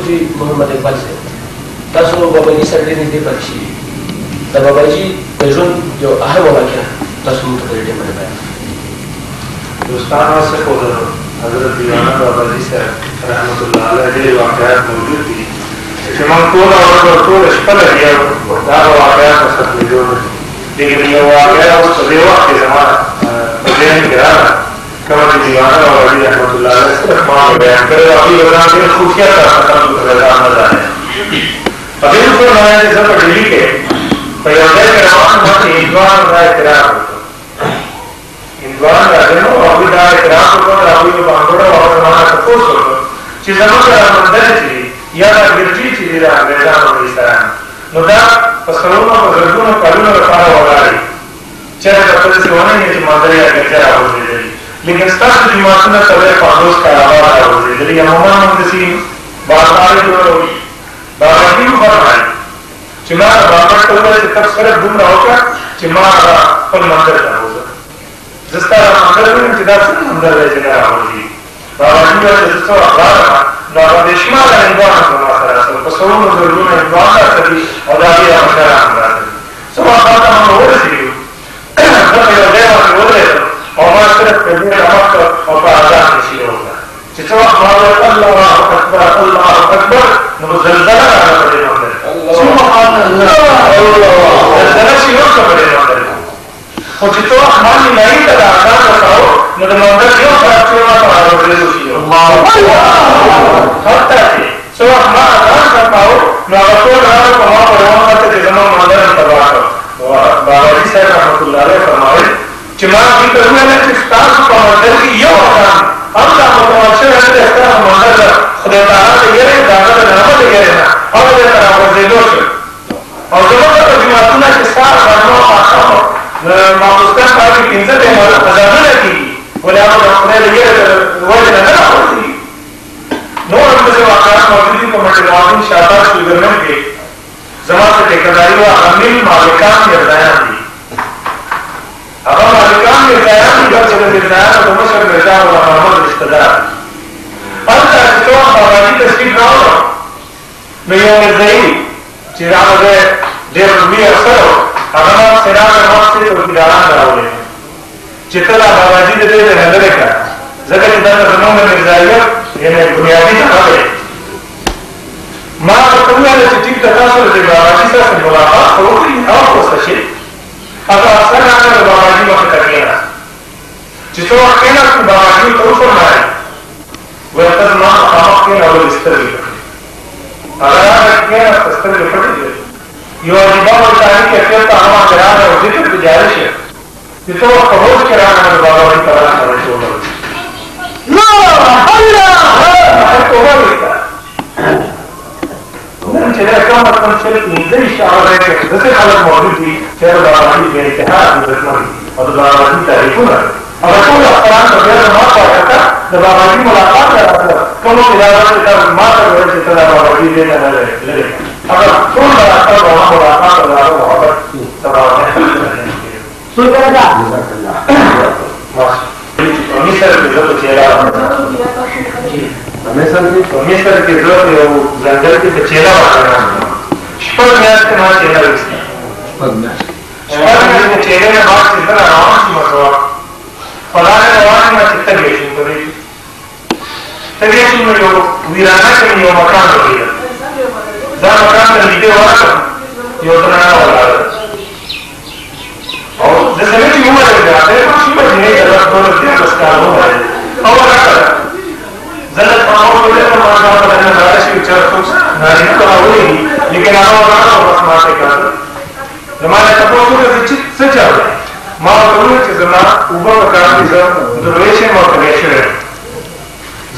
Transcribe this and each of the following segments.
जी मोहम्मद इकबाल से तासो बाबा जी सर ने दे पक्षी तब बाबा जी बेजोन जो अहम वाक्य तासो मुतकलम में बयान दोस्ताना से कोदर हजरत दीवाना बाबा जी से रहमतुल्लाह अलैहि के वाक़यात मौजूद थी चमन तोला और तो स्पल है दा वाक़यात सब जो लेकिन ये वाक़या उस रेवा के ज़माना बयान करा कमर दीवाना बाबा जी रहमतुल्लाह अलैहि से मां बयान करे अभी बता के खुफिया का खत्म कर रहा है अभी तो मैंने सब दिल्ली के पैदा करवान मत इंद्वान का इकरार इंद्वान का देनो अभी दा इकरार को अभी को बांगोड़ा और हमारा सपोज हो चीज़ों का मंदिर थी या गिरजी थी रा बेजा हो इस्तान नोदा पसलों को जरूर कालून रखा होगा चेहरे पर से होने ये जो मंदिर या गिरजा हो जाए लेकिन स्टार्ट की मात्रा तवे पांडोस का आवाज हो जाए यदि अमूमन मंदिर बाहर जो बाहरी फरमाए चिमार बाबर तो से तब सर घूम रहा होगा चिमार पर मंदिर का होगा जिस तरह मंदिर में जिदा से मंदिर है जिदा होगी बाबा जी का जिसको आभार बाबा देशमा का इंद्वान बना सारा सब पसों में जरूर में इंद्वान का सभी और आगे हमारा हमारा सब बात हम हो रही है सब ये देव हो रहे और मास्टर कभी रामक और आजाद नहीं होगा जिसको हमारा अल्लाह अकबर नज़लज़ला का बड़े मंदिर सुभान अल्लाह नज़लज़ला शिरों का बड़े मंदिर और जितो हमारी नहीं तक आसान बताओ नज़लज़ला क्यों प्राप्त हुआ तो आरोग्य सुखी हो हर तरह से सो हमारा आसान करताओ नवतो नाम कमा परवान करते जिसमें मंदिर तबाह हो बाबा जी साहब रहमतुल्लाह अलैहि फरमाए चिमार की करुणा ने स्टार को मंदिर की ये आसान हम का मुतवच्छर है कि इसका मंदिर खुदा ताला से ये दादा नाम से ये ना और ये तरह वो जेलोश और जब तक जुमातुल्लाह के साथ बातों आशा हो माउस्तान का भी इंजत है और खजाना है कि बोले आप अपने लिए वो नजर आती नो हम से आकाश मौजूदी को मटेरियल शाबाश गवर्नमेंट के जमा से ठेकेदारी व अमीन मालिकान के बयान दी अब मालिकान के बयान की जब चले बयान तो मुझे बेटा और मोहम्मद रिश्तेदार अंतर तो बाबा जी तस्वीर गाओ मैं ये नहीं चिराग दे देव भी असर अगर आप सिराग मत से तो किराना कराओगे चित्तला बाबा जी दे नजर का जगत इधर जन्म में मिर्जाइयत ये बुनियादी जगह है मां बतूला ने चिट्ठी तकासुर से बाबा जी से मुलाकात हो गई और को सचे अगर अक्सर आकर बाबा जी वक्त तकिया जिसको अकेला बाबा जी तो फरमाए वह तब मां आप के नाल बिस्तर में अगर आप के बिस्तर में पड़ गए ये वाजिबा बताने के अकेला तो हमारा करार है और जिक्र गुजारिश है जिसको कबूल करार है बाबा जी तबारा कर छोड़ ला अल्लाह तो वो लिखा من كده كم كم شرط زي الشعر ده जैसे हालत मौजूद थी शेर बाबाजी के इतिहास में दुश्मनी और बाबाजी तारीखों में अगर कोई अफसरान का बेहद माफ पाया था जब बाबाजी मुलाकात कर रहा था कम इजाजत से तब माफ कर रहे थे तब बाबाजी देने लगे अगर कोई रास्ता वहाँ मुलाकात कर रहा हो मोहब्बत तब सुन कर जा मिस्र के जो चेहरा मिस्र के जो जंगल के चेहरा वाला स्पर में के मां चेहरा इसका स्पर में के चेहरे में बात इधर आराम से मसवा फलाने नवाज में चित्त गेश तो भी तगेश में जो वीराना के लिए मकान हो गया जा मकान में लीडे वाला योजना वाला और जैसे कि उम्र है जाते हैं कुछ भी नहीं गलत बोल दिया बस काम हो रहा है और जलत पाओ तो ले तो मां का बदलने वाला शिव चर कुछ नारी तो होगी लेकिन आप वाला बस मारते कर हमारे तपोसु के चित से चल मां करूं कि जना ऊपर का काम जो दरवेशन और तगेशन है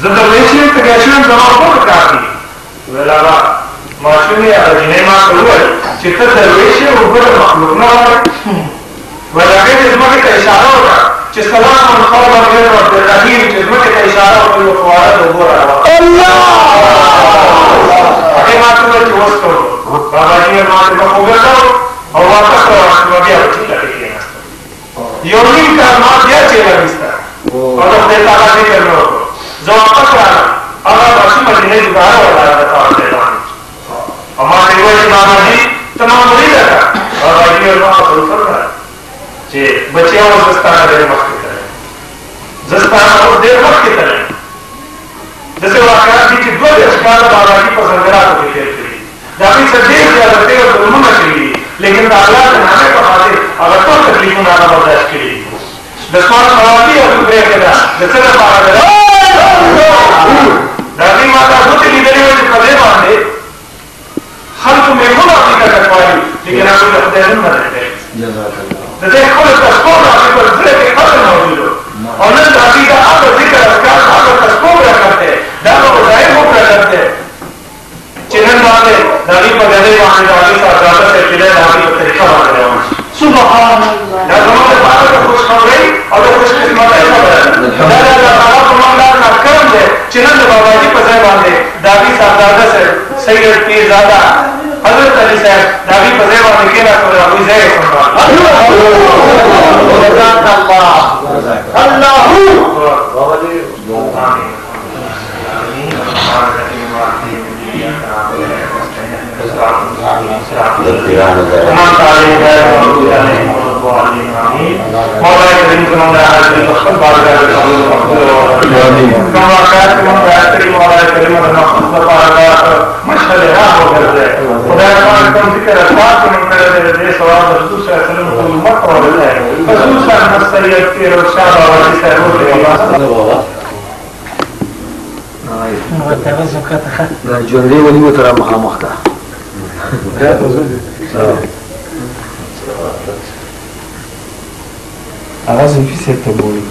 दरवेशन तगेशन जमा को काफी वेलावा माशूनी या जिने मां करूं चित्त दरवेशन ऊपर मखलूक ना वलाके जिसमें का इशारा होगा जिसका नाम मुखालफा है और तकदीर जिसमें का इशारा होगा वो फवारा हो रहा है अल्लाह अरे मात्र में जोश करो बाबा जी ने मात्र को होगा और वापस तो आशीर्वाद अच्छी लगेगी योगी का नाम दिया चेला इसका और तो देता है करना जो वापस आना अगर आशीर्वाद नहीं जुगाड़ वाला है वो बाबा जी तमाम मरीज है बाबा जी और वहां फल फरमाया जे बच्चे और जस्ताना देर वक्त की तरह जस्ताना और देर वक्त की तरह जैसे वाकया की दो अशकाल बाबा जी पसंदरा को देखे थे जाफी से देर ज्यादा और जुल्म न करी लेकिन अल्लाह के नामे पर खातिर अगर तो तकलीफ ना बर्दाश्त करी दसवां सवाली और ब्रेक करा जैसे ना पारा करा दादी माता दूध लीडरी में कदे बांधे खल्क में खुद अपनी का रखवाई लेकिन आप लोग अपने दिन में रहते जैसे खुद का स्कोर आपके पर जिले के खत्म मौजूद हो और न दादी का आप जिक्र अस्कार आप का स्कोर करते दादों को जाहिर हो करते चिन्हन वाले दादी पर गधे वहां दादी का दादा से चिन्ह दादी का तरीका बना रहे हैं सुभान अल्लाह दादों के बात को खुश हो गई और वो खुश किस्मत है दादा दादा कमांडर का कर्म है चिन्हन बाबा जी पर बांधे दादी साहब दादा से सैयद पीरजादा हजरत अली साहब दादी पर बांधे के ना तो अभी जय अल्लाह अल्लाह बाबा जी आमीन جملې ونیو تر مخامخ ده هغه زلفي صاحب ته بولي